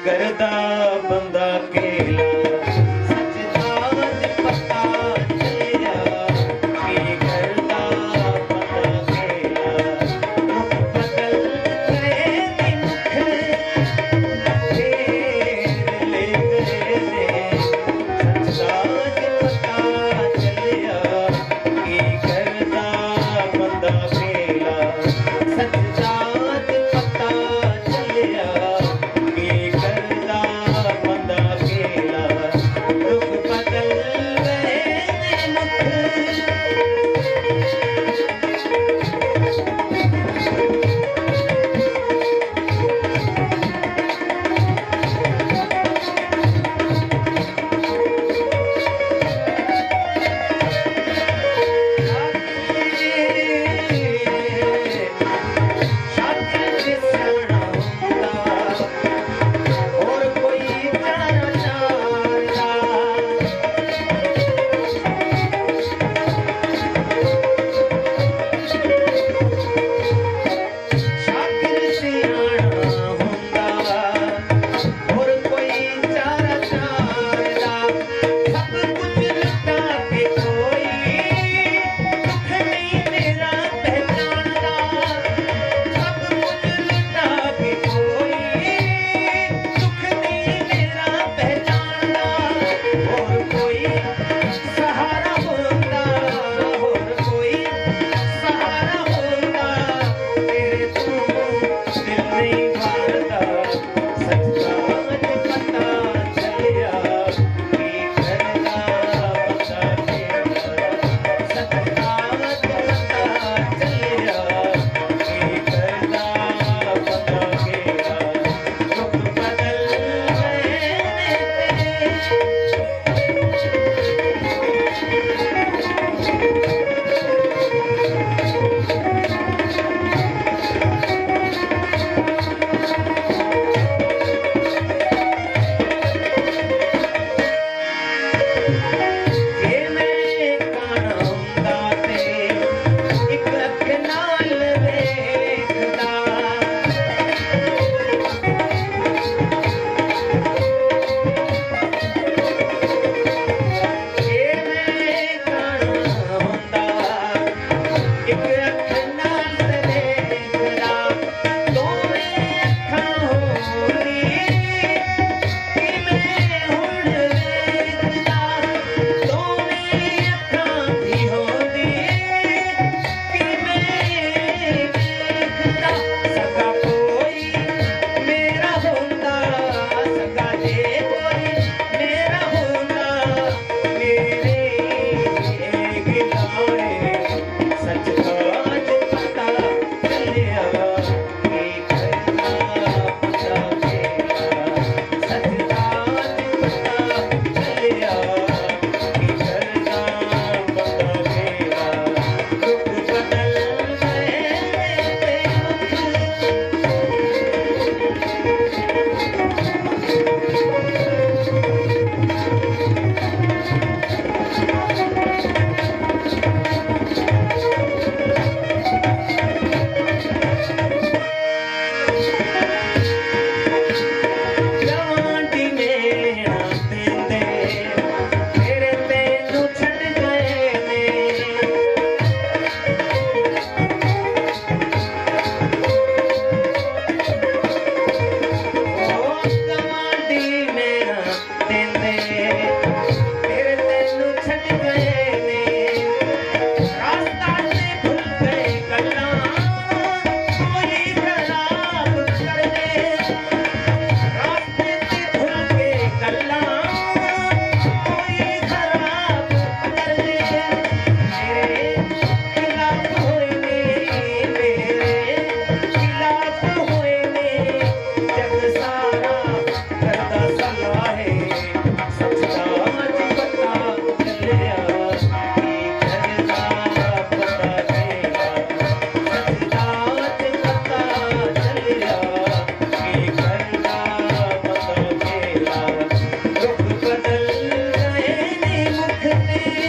करदा बंदा केला सच साज पता चलिया की करदा बंदा केला रुख बदल गए नी मुख फेर ले गए ने सच साज पता चलिया की करदा बंदा केला सच साज पता चलिया की करदा बंदा केला रुख बदल गए ने मुख शातिर ते सियाणा हुंदा और कोई जाना चाहता शातिर सियाणा हुंदा और कोई जाना चाहता सब कुछ लुटा के कोई दुख नहीं मेरा पहचानदा सब कुछ लुटा के कोई दुख नहीं मेरा पहचानदा और कोई सहारा होता और कोई सहारा होता तेरे तू दिल नहीं भरता सच साज पता चलिया की करदा बंदा केला सच साज पता चलिया की करदा बंदा केला रुख बदल गए जे मैं काना हुंदा ते इक अख नाल वेखदा जे मैं काना हुंदा इक अख नाल वेखदा दोवें अखां होंदी किवें हुण वेखदा दोवें अखां दी होंदी किवें वेखदा सगा कोई मेरा होंदा सगा जे कोई मेरा होंदा मेरे गिलाए सच साज पता चलिया की करदा बंदा केला सच साज पता चलिया की करदा बंदा केला रुख बदल गए ते जवानी मेरा देंदे तेरे तेनू छड़ गए ने ओ जवानी मेरा देंदे तेरे तेनू छड़ गए ने रास्ता ते भुल गए गल्लां कोई खराब कर दे रास्ते ते भुल के गल्लां कोई खराब कर दे मेरे खिलाफ होए ने मेरे खिलाफ होए ने जग सारा करदा सलाह है सच साज पता चलिया की करदा बंदा केला सच साज पता चलिया की करदा बंदा केला रुख बदल गए ने मुख ते